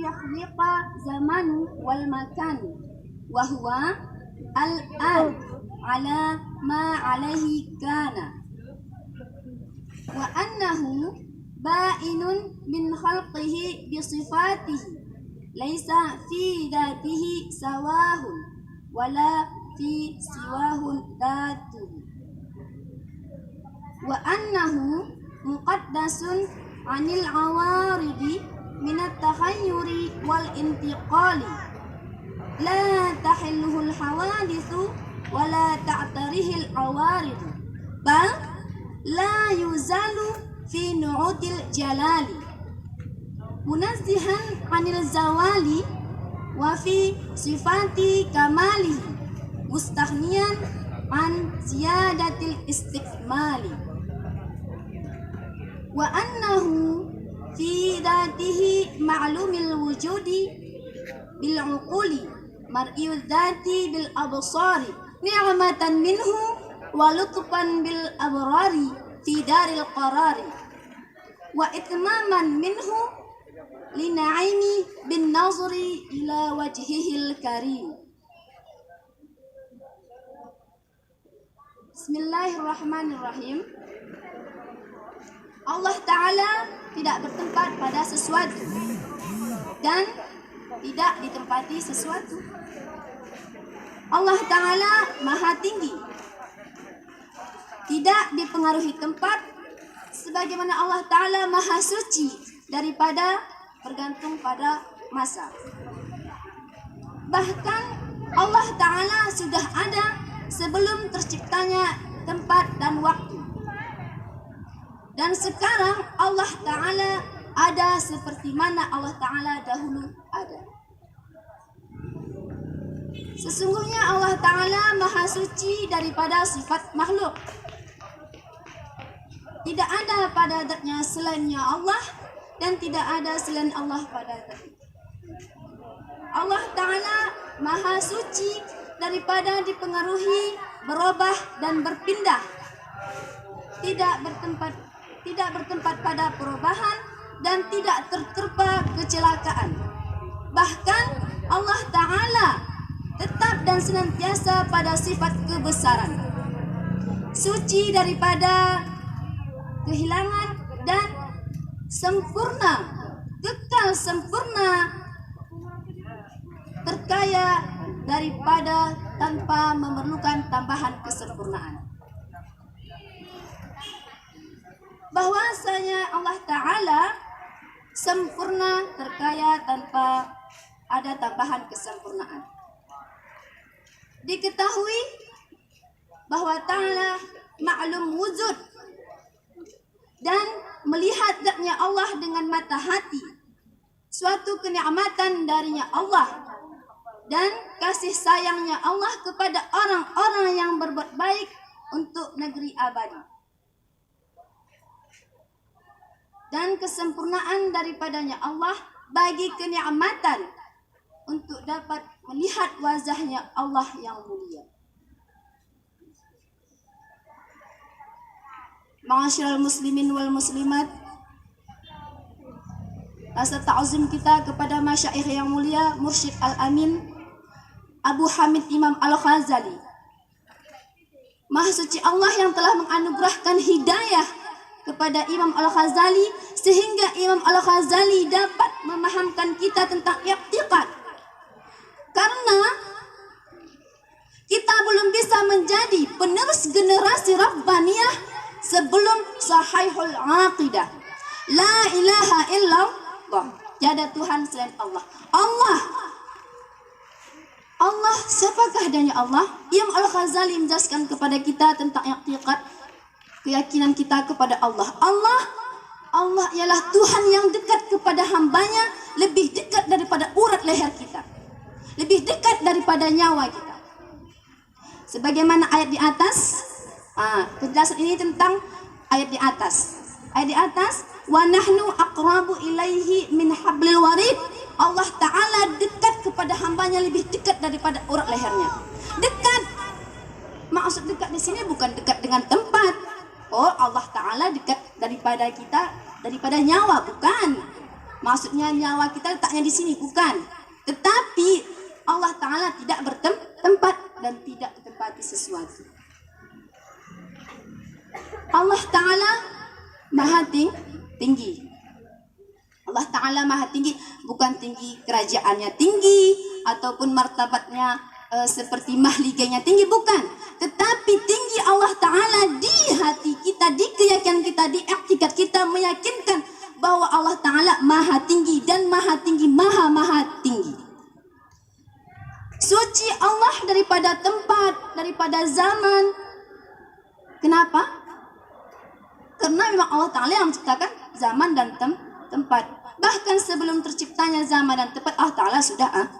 يخلق زمان والمكان وهو الآن على ما عليه كان وأنه بائن من خلقه بصفاته ليس في ذاته سواه ولا في سواه ذاته وأنه مقدس عن العوارض من التخير والانتقال لا تحله الحوادث ولا تعتريه العوارض بل لا يزال في نعوت الجلال منزها عن الزوال وفي صفات كماله مستغنيا عن زيادة الاستكمال وأنه في ذاته معلوم الوجود بالعقول مرئي الذات بالأبصار نعمة منه ولطفا بالأبرار في دار القرار وإتماما منه لنعيم بالنظر إلى وجهه الكريم. Bismillahirrahmanirrahim. Allah Ta'ala tidak bertempat pada sesuatu dan tidak ditempati sesuatu. Allah Ta'ala Maha Tinggi, tidak dipengaruhi tempat, sebagaimana Allah Ta'ala Maha Suci daripada bergantung pada masa. Bahkan Allah Ta'ala sudah ada sebelum terciptanya tempat dan waktu. Dan sekarang Allah Ta'ala ada seperti mana Allah Ta'ala dahulu ada. Sesungguhnya Allah Ta'ala Maha Suci daripada sifat makhluk. Tidak ada pada zatnya selainnya Allah, dan tidak ada selain Allah pada zatnya. Allah Ta'ala Maha Suci daripada dipengaruhi, berubah dan berpindah. Tidak bertempat pada perubahan dan tidak terterpa kecelakaan. Bahkan Allah Ta'ala tetap dan senantiasa pada sifat kebesaran, suci daripada kehilangan dan sempurna, kekal sempurna, terkaya daripada tanpa memerlukan tambahan kesempurnaan. Bahwasanya Allah Ta'ala sempurna, terkaya tanpa ada tambahan kesempurnaan. Diketahui bahwa Ta'ala maklum wujud dan melihat zatnya Allah dengan mata hati, suatu kenikmatan darinya Allah dan kasih sayangnya Allah kepada orang-orang yang berbuat baik untuk negeri abadi. Dan kesempurnaan daripadanya Allah bagi kenikmatan untuk dapat melihat wajahnya Allah yang mulia. Ma'asyiral muslimin wal muslimat, rasa ta'zim kita kepada masyaikh yang mulia Mursyid Al-Amin Abu Hamid Imam Al-Ghazali. Maha suci Allah yang telah menganugerahkan hidayah kepada Imam Al-Ghazali sehingga Imam Al-Ghazali dapat memahamkan kita tentang i'tiqad. Karena kita belum bisa menjadi penerus generasi Rabbaniyah sebelum sahihul aqidah. La ilaha illallah, tiada Tuhan selain Allah. Allah, siapakah adanya Allah? Imam Al-Ghazali menjelaskan kepada kita tentang i'tiqad, keyakinan kita kepada Allah. Allah ialah Tuhan yang dekat kepada hambanya, lebih dekat daripada urat leher kita, lebih dekat daripada nyawa kita. Sebagaimana ayat di atas, penjelasan ini tentang ayat di atas. Ayat di atas, wa nahnu aqrabu ilaihi min hablil warid. Allah Ta'ala dekat kepada hambanya lebih dekat daripada urat lehernya. Dekat, maksud dekat di sini bukan dekat dengan tempat. Oh, Allah Ta'ala dekat daripada kita, daripada nyawa, bukan. Maksudnya nyawa kita letaknya di sini, bukan. Tetapi Allah Ta'ala tidak bertempat dan tidak ditempati sesuatu. Allah Ta'ala maha tinggi. Allah Ta'ala maha tinggi, bukan tinggi kerajaannya tinggi ataupun martabatnya seperti mahliganya tinggi, bukan. Tetapi tinggi Allah Ta'ala di hati kita, di keyakinan kita, di iktikad kita, meyakinkan bahwa Allah Ta'ala maha tinggi dan maha tinggi, maha tinggi. Suci Allah daripada tempat, daripada zaman. Kenapa? Karena memang Allah Ta'ala yang menciptakan zaman dan tempat. Bahkan sebelum terciptanya zaman dan tempat, Allah Ta'ala sudah ada.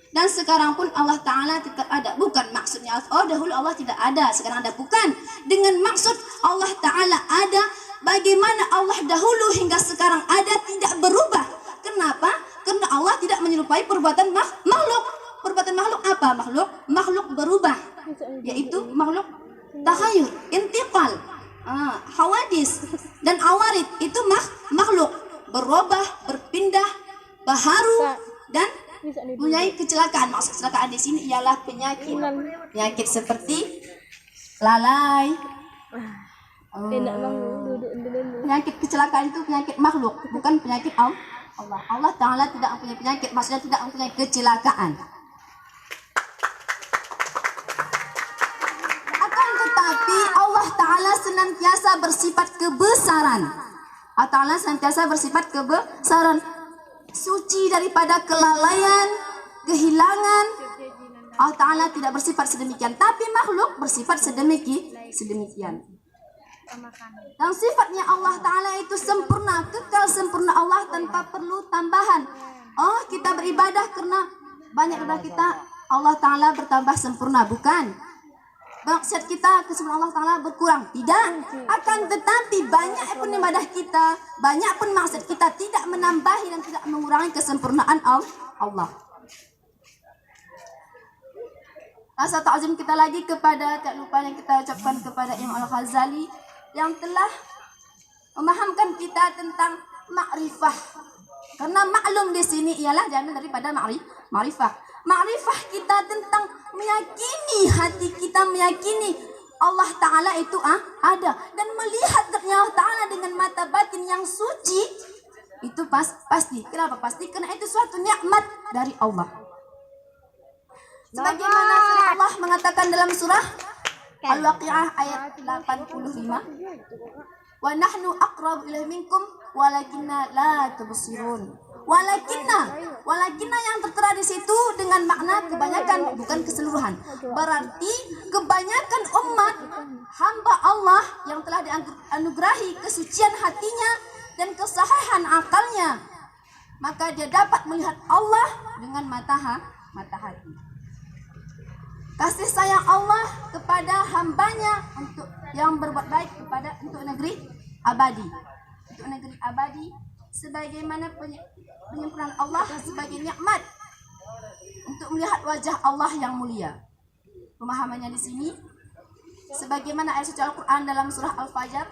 Dan sekarang pun Allah Ta'ala tetap ada. Bukan maksudnya, oh dahulu Allah tidak ada, sekarang ada. Bukan. Dengan maksud Allah Ta'ala ada, bagaimana Allah dahulu hingga sekarang ada, tidak berubah. Kenapa? Karena Allah tidak menyerupai perbuatan makhluk. Perbuatan makhluk apa? Makhluk berubah. Yaitu makhluk takhayur, intiqal, hawadis dan awarid. Itu makhluk berubah, berpindah, baharu dan mempunyai kecelakaan. Maksud kecelakaan di sini ialah penyakit seperti lalai. Penyakit kecelakaan itu penyakit makhluk, bukan penyakit Allah. Allah Ta'ala tidak mempunyai penyakit, maksudnya tidak mempunyai kecelakaan. Akan tetapi Allah Ta'ala senantiasa bersifat kebesaran. Allah Ta'ala senantiasa bersifat kebesaran, suci daripada kelalaian, kehilangan. Allah Ta'ala tidak bersifat sedemikian, tapi makhluk bersifat sedemikian. Dan sifatnya Allah Ta'ala itu sempurna, kekal sempurna Allah tanpa perlu tambahan. Oh, kita beribadah karena banyak ibadah kita, Allah Ta'ala bertambah sempurna, bukan. Maksud kita kesempurnaan Allah Ta'ala berkurang, tidak. Akan tetapi banyak pun ibadah kita, banyak pun maksud kita tidak menambahi dan tidak mengurangi kesempurnaan Allah. Rasa ta'zim kita lagi kepada, tak lupa yang kita ucapkan kepada Imam Al-Ghazali yang telah memahamkan kita tentang ma'rifah. Karena maklum di sini ialah jangan daripada ma'rifah. Ma'rifah kita tentang meyakini, hati kita meyakini Allah Ta'ala itu ada. Dan melihat Allah Ta'ala dengan mata batin yang suci, itu pasti. Kenapa pasti? Karena itu suatu nikmat dari Allah. Sebagaimana Allah mengatakan dalam surah Al-Waqi'ah ayat 85, wa nahnu aqrabu ilaihi minkum walakinna la tubsirun. Walakinna yang tertera di situ dengan makna kebanyakan, bukan keseluruhan. Berarti kebanyakan umat hamba Allah yang telah dianugerahi kesucian hatinya dan kesahihan akalnya, maka dia dapat melihat Allah dengan mata hati. Kasih sayang Allah kepada hambanya untuk yang berbuat baik untuk negeri abadi. Untuk negeri abadi sebagaimana penyempurnaan Allah sebagai nikmat untuk melihat wajah Allah yang mulia. Pemahamannya di sini sebagaimana ayat suci Al-Qur'an dalam surah Al-Fajr,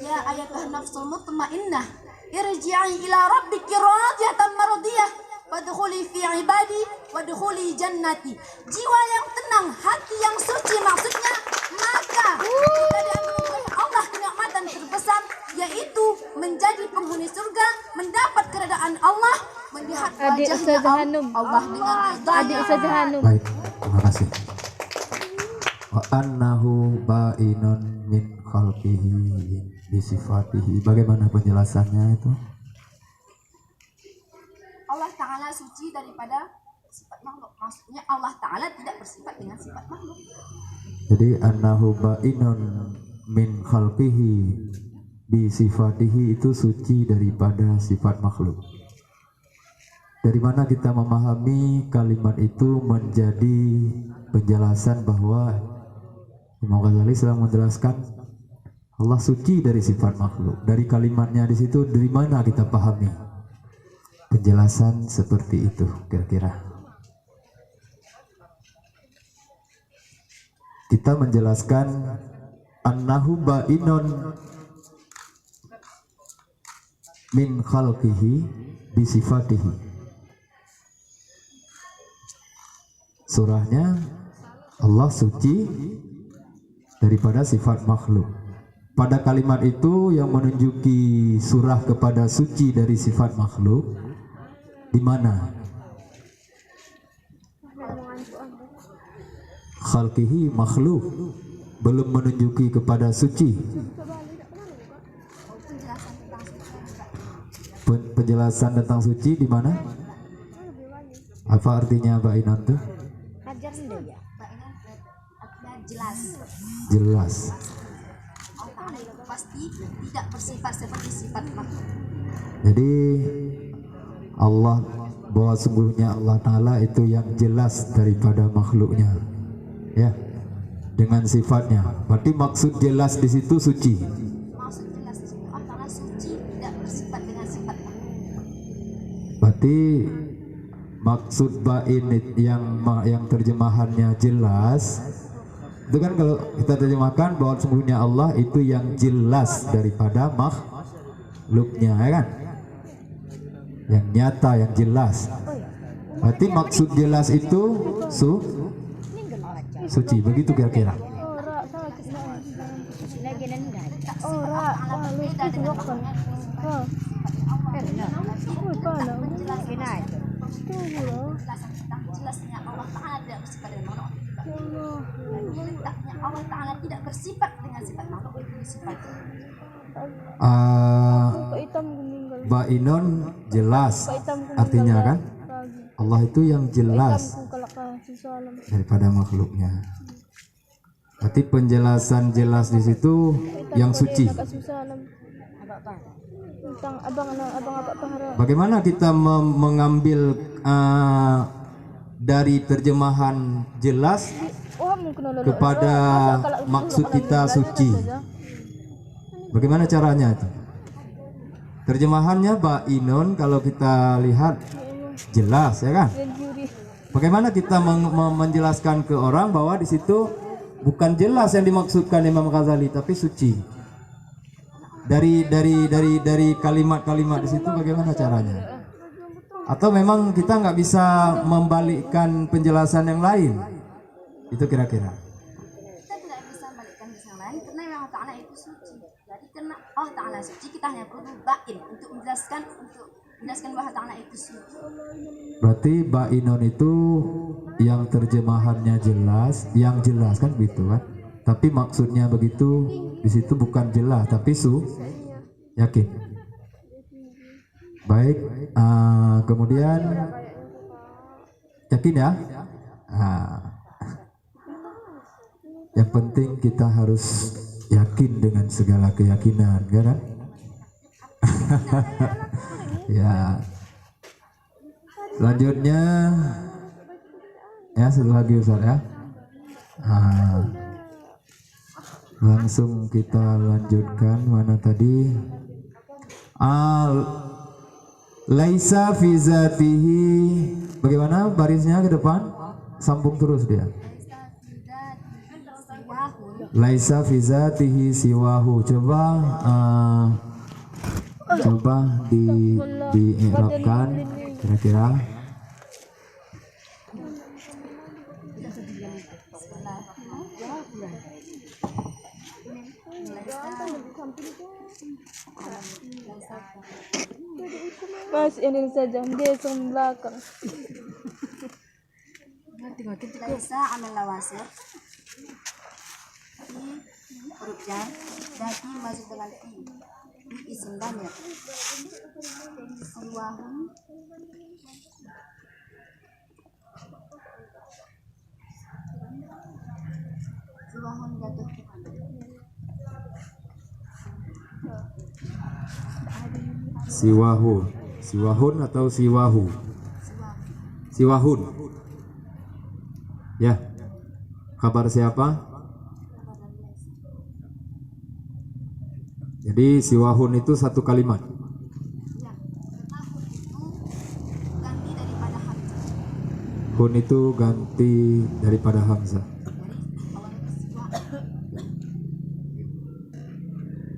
ya ayatuhan nafsul mutmainnah irji'i ila rabbiki radiyatan mardiyah wadkhuli fi ibadi wadkhuli jannati. Jiwa yang tenang, hati yang suci, maksudnya maka kita dianugerahi Allah kenikmatan terbesar, yaitu menjadi penghuni surga, mendapat keredaan Allah, melihat wajahnya Allah dengan ridhanya. Baik, terima kasih. Wa annahu ba'inun min khalqihi bi sifatihi. Bagaimana penjelasannya itu? Allah Ta'ala suci daripada sifat makhluk. Maksudnya Allah Ta'ala tidak bersifat dengan sifat makhluk. Jadi annahu ba'inun min khalqihi bi sifatihi itu suci daripada sifat makhluk. Dari mana kita memahami kalimat itu menjadi penjelasan bahwa Imam Ghazali sedang menjelaskan Allah suci dari sifat makhluk. Dari kalimatnya di situ, dari mana kita pahami penjelasan seperti itu kira-kira? Kita menjelaskan annahu ba'inun min khalqihi bi sifatihi. Surahnya Allah suci daripada sifat makhluk. Pada kalimat itu yang menunjuki surah kepada suci dari sifat makhluk di mana? Khalqihi makhluk belum menunjuki kepada suci. Penjelasan tentang suci di mana? Apa artinya Mbak Inan tuh? Jelas. Jelas. Allah Ta'ala itu pasti tidak bersifat seperti sifat makhluk. Jadi Allah, bahwa sungguhnya Allah Ta'ala itu yang jelas daripada makhluknya, ya, dengan sifatnya. Berarti maksud jelas di situ suci. Maksud jelas di situ Allah Ta'ala suci, tidak bersifat dengan sifat makhluk. Berarti maksud bain yang terjemahannya jelas itu kan kalau kita terjemahkan bahwa sungguhnya Allah itu yang jelas daripada makhluknya, ya kan? Yang nyata, yang jelas. Berarti maksud jelas itu suci, begitu kira-kira. Jelasnya Allah Ta'ala tidak bersifat dengan makhluk. Letaknya Allah Ta'ala tidak bersifat dengan sifat makhluk itu sifat. Ba'inon jelas artinya kan Allah itu yang jelas daripada makhluknya. Berarti penjelasan jelas di situ yang suci. Bagaimana kita mengambil dari terjemahan jelas kepada maksud kita suci? Bagaimana caranya itu? Terjemahannya ba'inon kalau kita lihat jelas, ya kan? Bagaimana kita menjelaskan ke orang bahwa di situ bukan jelas yang dimaksudkan Imam Ghazali tapi suci? Dari kalimat-kalimat di situ bagaimana caranya? Atau memang kita nggak bisa membalikkan penjelasan yang lain? Itu kira-kira. Kita tidak bisa membalikkan yang lain karena memang Allah Ta'ala itu suci. Jadi karena Allah Ta'ala suci, kita hanya perlu bain untuk menjelaskan bahwa Allah Ta'ala itu suci. Berarti ba'inon itu yang terjemahannya jelas, yang jelas kan begitu kan? Tapi maksudnya begitu di situ bukan jelas tapi yakin. Baik, kemudian yakin ya. Yang penting kita harus yakin dengan segala keyakinan, kan? Ya. Selanjutnya, ya satu lagi Ustaz ya. Langsung kita lanjutkan mana tadi? Laisa fi zatihi. Bagaimana barisnya ke depan? Sambung terus dia. Laisa fi zatihi siwahu. Coba diirabkan kira-kira. Mas, ini saja dia yang belakang. Laisa amil lawasir. Ini huruf jar, jadi masuk dengan i. Isim banyak. Siwahun. Siwahun jatuh. Siwahun atau siwahu? Siwahun. Ya. Kabar siapa? Jadi siwahun itu satu kalimat. Hun itu ganti daripada hamzah.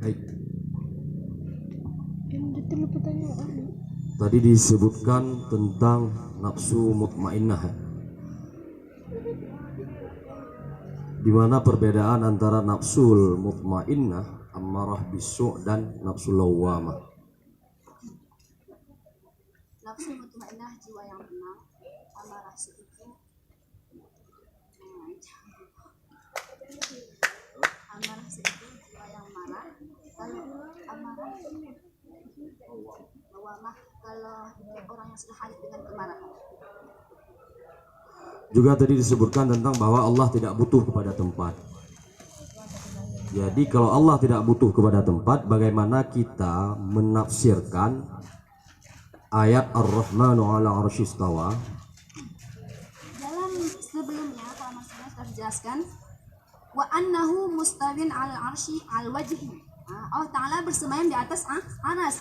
Baik. Tadi disebutkan tentang nafsu mutmainnah, di mana perbedaan antara nafsul mutmainnah ammarah bisu' dan nafsul lawwamah. Nafsu mutmainnah jiwa yang tenang, amarah itu amarah itu jiwa yang marah. Kalau amarah lawwamah kalau orang yang sudah halus dengan kemarahan. Juga tadi disebutkan tentang bahwa Allah tidak butuh kepada tempat. Jadi kalau Allah tidak butuh kepada tempat, bagaimana kita menafsirkan ayat Ar-Rahmanu 'ala 'arsy istawa? Dalam sebelumnya kalau maksudnya sudah dijelaskan wa annahu mustawin 'alal 'arsy 'al wajhi. Allah Ta'ala bersemayam di atas aras.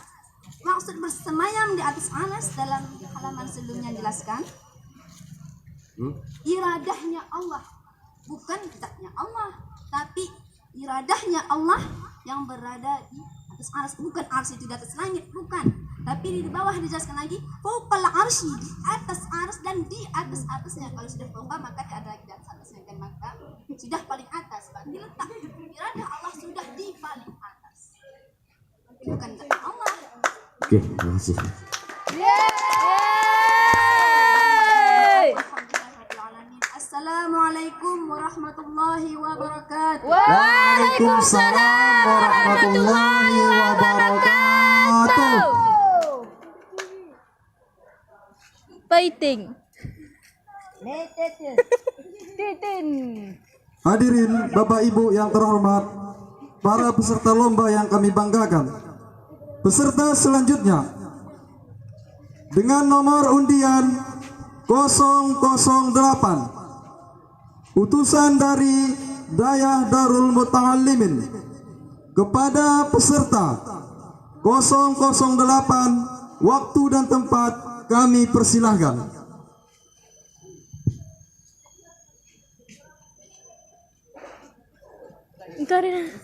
Maksud bersemayam di atas aras dalam halaman sebelumnya dijelaskan iradahnya Allah, bukan zatnya Allah, tapi iradahnya Allah yang berada di atas aras, bukan arsy itu di atas langit, bukan, tapi di bawah dijelaskan lagi fauqal arsy, di atas aras dan di atas atasnya. Kalau sudah fauqa maka ada lagi di atas atasnya, dan maka sudah paling atas, berarti letak iradah Allah sudah di paling atas, bukan zatnya Allah. Oke, terima kasih. Assalamualaikum warahmatullahi wabarakatuh. Waalaikumsalam warahmatullahi wabarakatuh. Fighting. Titin. Hadirin Bapak Ibu yang terhormat, para peserta lomba yang kami banggakan. Peserta selanjutnya dengan nomor undian 008, utusan dari Dayah Darul Muta'allimin kepada peserta 008, waktu dan tempat kami persilahkan. Enggak ada.